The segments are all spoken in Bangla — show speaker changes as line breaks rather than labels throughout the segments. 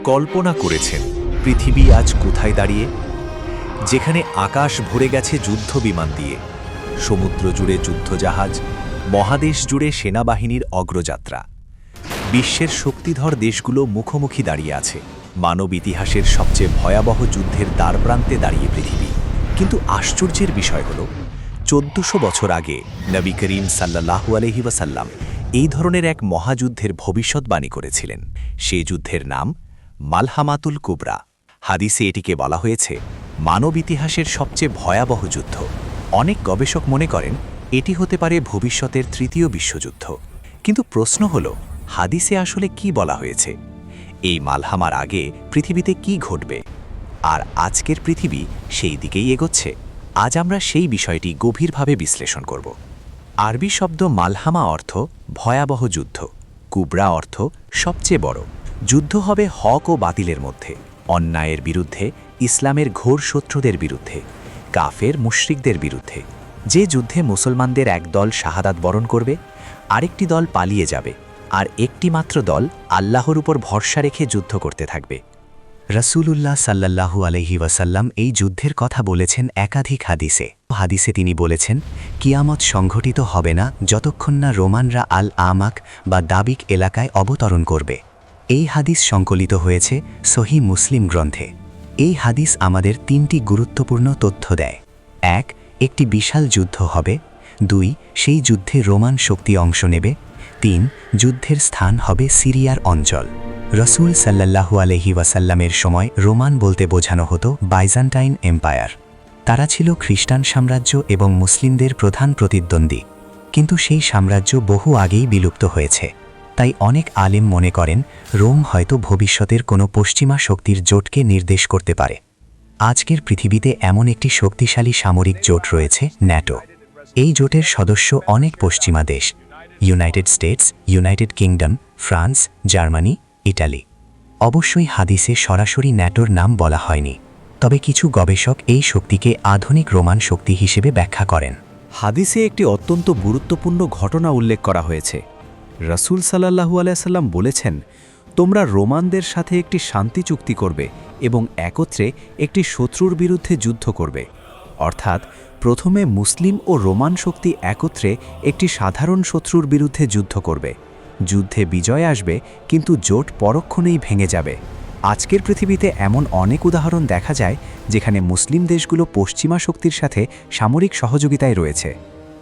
কল্পনা করেছেন পৃথিবী আজ কোথায় দাঁড়িয়ে, যেখানে আকাশ ভরে গেছে যুদ্ধ বিমান দিয়ে, সমুদ্র জুড়ে যুদ্ধজাহাজ, মহাদেশ জুড়ে সেনাবাহিনীর অগ্রযাত্রা, বিশ্বের শক্তিধর দেশগুলো মুখোমুখি দাঁড়িয়ে আছে, মানব ইতিহাসের সবচেয়ে ভয়াবহ যুদ্ধের দ্বারপ্রান্তে দাঁড়িয়ে পৃথিবী। কিন্তু আশ্চর্যের বিষয় হল 1400 বছর আগে নবী করিম সাল্লাল্লাহু আলাইহি ওয়াসাল্লাম এই ধরনের এক মহাযুদ্ধের ভবিষ্যৎবাণী করেছিলেন। সেই যুদ্ধের নাম মালহামাতুল কুবরা। হাদিসে এটিকে বলা হয়েছে মানব ইতিহাসের সবচেয়ে ভয়াবহ যুদ্ধ। অনেক গবেষক মনে করেন এটি হতে পারে ভবিষ্যতের তৃতীয় বিশ্বযুদ্ধ। কিন্তু প্রশ্ন হল, হাদিসে আসলে কি বলা হয়েছে? এই মালহামার আগে পৃথিবীতে কি ঘটবে? আর আজকের পৃথিবী সেই দিকেই এগোচ্ছে। আজ আমরা সেই বিষয়টি গভীরভাবে বিশ্লেষণ করব। আরবি শব্দ মালহামা অর্থ ভয়াবহ যুদ্ধ, কুবরা অর্থ সবচেয়ে বড়। যুদ্ধ হবে হক ও বাতিলের মধ্যে, অন্যায়ের বিরুদ্ধে, ইসলামের ঘোর শত্রুদের বিরুদ্ধে, কাফের মুশরিকদের বিরুদ্ধে। যে যুদ্ধে মুসলমানদের এক দল শাহাদাত বরণ করবে, আরেকটি দল পালিয়ে যাবে, আর একটি মাত্র দল আল্লাহর উপর ভরসা রেখে যুদ্ধ করতে থাকবে। রাসূলুল্লাহ সাল্লাল্লাহু আলাইহি ওয়াসাল্লাম এই যুদ্ধের কথা বলেছেন একাধিক হাদিসে তিনি বলেছেন, কিয়ামত সংঘটিত হবে না যতক্ষণ না রোমানরা আল আমাক বা দাবিক এলাকায় অবতরণ করবে। এই হাদিস সংকলিত হয়েছে সহিহ মুসলিম গ্রন্থে। এই হাদিস আমাদের তিনটি গুরুত্বপূর্ণ তথ্য দেয়। 1. একটি বিশাল যুদ্ধ হবে। 2. সেই যুদ্ধে রোমান শক্তি অংশ নেবে। 3. যুদ্ধের স্থান হবে সিরিয়ার অঞ্চল। রসুল সাল্লাল্লাহু আলাইহি ওয়াসাল্লামের সময় রোমান বলতে বোঝানো হতো বাইজান্টাইন এম্পায়ার। তারা ছিল খ্রিস্টান সাম্রাজ্য এবং মুসলিমদের প্রধান প্রতিদ্বন্দ্বী। কিন্তু সেই সাম্রাজ্য বহু আগেই বিলুপ্ত হয়েছে। তাই অনেক আলেম মনে করেন রোম হয়তো ভবিষ্যতের কোনো পশ্চিমা শক্তির জোটকে নির্দেশ করতে পারে। আজকের পৃথিবীতে এমন একটি শক্তিশালী সামরিক জোট রয়েছে, ন্যাটো। এই জোটের সদস্য অনেক পশ্চিমা দেশ: United states, United kingdom, France, Germany, Italy. অবশ্যই হাদিসে সরাসরি ন্যাটোর নাম বলা হয়নি, তবে কিছু গবেষক এই শক্তিকে আধুনিক রোমান শক্তি হিসেবে ব্যাখ্যা করেন।
হাদিসে একটি অত্যন্ত গুরুত্বপূর্ণ ঘটনা উল্লেখ করা হয়েছে। রাসূল সাল্লাল্লাহু আলাইহি ওয়াসাল্লাম বলেছেন, তোমরা রোমানদের সাথে একটি শান্তি চুক্তি করবে এবং একত্রে একটি শত্রুর বিরুদ্ধে যুদ্ধ করবে। অর্থাৎ প্রথমে মুসলিম ও রোমান শক্তি একত্রে একটি সাধারণ শত্রুর বিরুদ্ধে যুদ্ধ করবে। যুদ্ধে বিজয় আসবে, কিন্তু জোট পরক্ষণেই ভেঙে যাবে। আজকের পৃথিবীতে এমন অনেক উদাহরণ দেখা যায় যেখানে মুসলিম দেশগুলো পশ্চিমা শক্তির সাথে সামরিক সহযোগিতায় রয়েছে।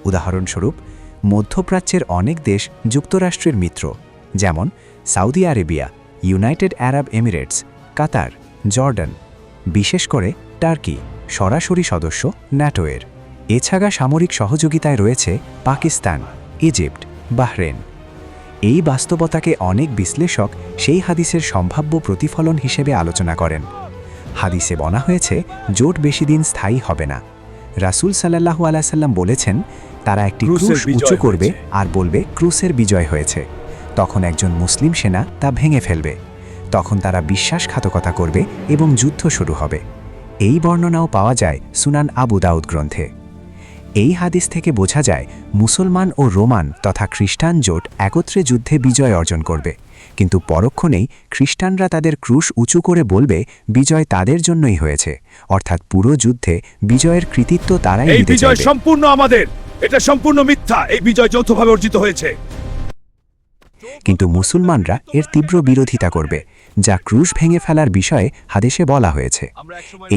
উদাহরণস্বরূপ, মধ্যপ্রাচ্যের অনেক দেশ যুক্তরাষ্ট্রের মিত্র, যেমন Saudi Arabia, United Arab Emirates, Qatar, Jordan. বিশেষ করে টার্কি সরাসরি সদস্য ন্যাটোয়ের। এছাড়া সামরিক সহযোগিতায় রয়েছে পাকিস্তান, ইজিপ্ট, বাহরেন। এই বাস্তবতাকে অনেক বিশ্লেষক সেই হাদিসের সম্ভাব্য প্রতিফলন হিসেবে আলোচনা করেন। হাদিসে বলা হয়েছে জোট বেশি দিন স্থায়ী হবে না। রাসূল সাল্লাল্লাহু আলাইহি ওয়াসাল্লাম বলেছেন, তারা একটি ক্রুশ উঁচু করবে আর বলবে ক্রুসের বিজয় হয়েছে। তখন একজন মুসলিম সেনা তা ভেঙে ফেলবে। তখন তারা বিশ্বাসঘাতকতা করবে এবং যুদ্ধ শুরু হবে। এই বর্ণনাও পাওয়া যায় সুনান আবু দাউদ গ্রন্থে। এই হাদিস থেকে বোঝা যায় মুসলমান ও রোমান তথা খ্রিস্টান জোট একত্রে যুদ্ধে বিজয় অর্জন করবে, কিন্তু পরক্ষণেই খ্রিস্টানরা তাদের ক্রুশ উঁচু করে বলবে বিজয় তাদের জন্যই হয়েছে। অর্থাৎ পুরো যুদ্ধে বিজয়ের কৃতিত্ব তারাই নিতে চাইবে।
এই বিজয় সম্পূর্ণ আমাদের, এটা সম্পূর্ণ মিথ্যা। এই বিজয় যৌথভাবে অর্জিত হয়েছে।
কিন্তু মুসলমানরা এর তীব্র বিরোধিতা করবে, যা ক্রুশ ভেঙে ফেলার বিষয়ে হাদিসে বলা হয়েছে।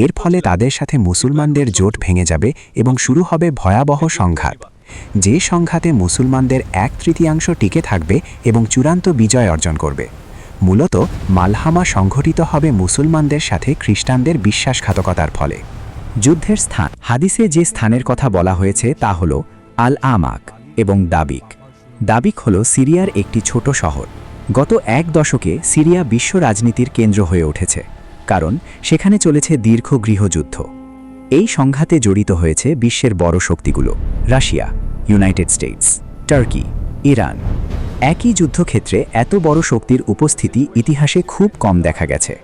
এর ফলে তাদের সাথে মুসলমানদের জোট ভেঙে যাবে এবং শুরু হবে ভয়াবহ সংঘাত। যে সংঘাতে মুসলমানদের 1/3 টিকে থাকবে এবং চূড়ান্ত বিজয় অর্জন করবে। মূলত মালহামা সংঘটিত হবে মুসলমানদের সাথে খ্রিস্টানদের বিশ্বাসঘাতকতার ফলে। যুদ্ধের স্থান হাদিসে যে স্থানের কথা বলা হয়েছে তা হল আল আমাক এবং দাবিক। দাবিক হল সিরিয়ার একটি ছোট শহর। গত 1 দশকে সিরিয়া বিশ্ব রাজনীতির কেন্দ্র হয়ে উঠেছে, কারণ সেখানে চলেছে দীর্ঘ গৃহযুদ্ধ। এই সংঘাতে জড়িত হয়েছে বিশ্বের বড় শক্তিগুলো: Russia, United States, Turkey, Iran. একই যুদ্ধক্ষেত্রে এত বড় শক্তির উপস্থিতি ইতিহাসে খুব কম দেখা গেছে।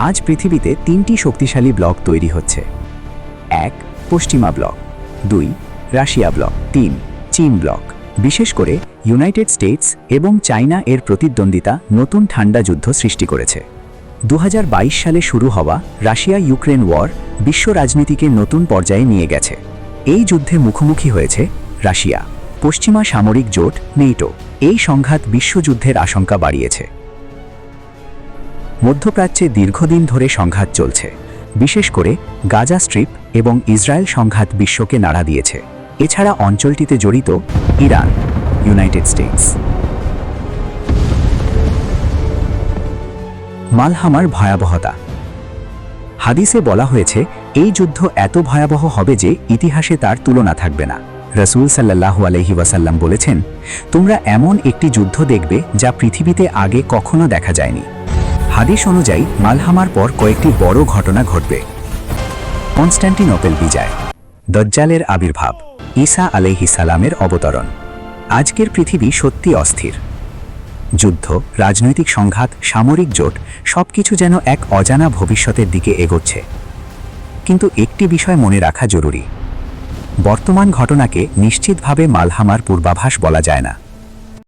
আজ পৃথিবীতে 3টি শক্তিশালী ব্লক তৈরি হচ্ছে: 1. পশ্চিমা ব্লক, 2. Russia block, 3. চীন ব্লক। বিশেষ করে ইউনাইটেড স্টেটস এবং চায়না এর প্রতিদ্বন্দ্বিতা নতুন ঠান্ডা যুদ্ধ সৃষ্টি করেছে। 2022 সালে শুরু হওয়া রাশিয়া ইউক্রেন ওয়ার বিশ্ব রাজনীতিকে নতুন পর্যায়ে নিয়ে গেছে। এই যুদ্ধে মুখোমুখি হয়েছে রাশিয়া, পশ্চিমা সামরিক জোট নেটো। এই সংঘাত বিশ্বযুদ্ধের আশঙ্কা বাড়িয়েছে। মধ্যপ্রাচ্যে দীর্ঘদিন ধরে সংঘাত চলছে, বিশেষ করে গাজা স্ট্রিপ এবং ইসরায়েল সংঘাত বিশ্বকে নাড়া দিয়েছে। এছাড়া অঞ্চলটিতে জড়িত ইরান, ইউনাইটেড স্টেটস। মালহামার ভয়াবহতা। হাদিসে বলা হয়েছে এই যুদ্ধ এত ভয়াবহ হবে যে ইতিহাসে তার তুলনা থাকবে না। রাসূল সাল্লাল্লাহু আলাইহি ওয়াসাল্লাম বলেছেন, তোমরা এমন একটি যুদ্ধ দেখবে যা পৃথিবীতে আগে কখনো দেখা যায়নি। হাদিস অনুযায়ী মালহামার পর কয়েকটি বড় ঘটনা ঘটবে। কনস্ট্যান্টিনোপল বিজয়, দজ্জালের আবির্ভাব, ঈসা আলাইহিস সালামের অবতরণ। আজকের পৃথিবী সত্যি অস্থির। যুদ্ধ, রাজনৈতিক সংঘাত, সামরিক জোট সবকিছু যেন এক অজানা ভবিষ্যতের দিকে এগোচ্ছে। কিন্তু একটি বিষয় মনে রাখা জরুরি, বর্তমান ঘটনাকে নিশ্চিতভাবে মালহামার পূর্বাভাস বলা যায় না।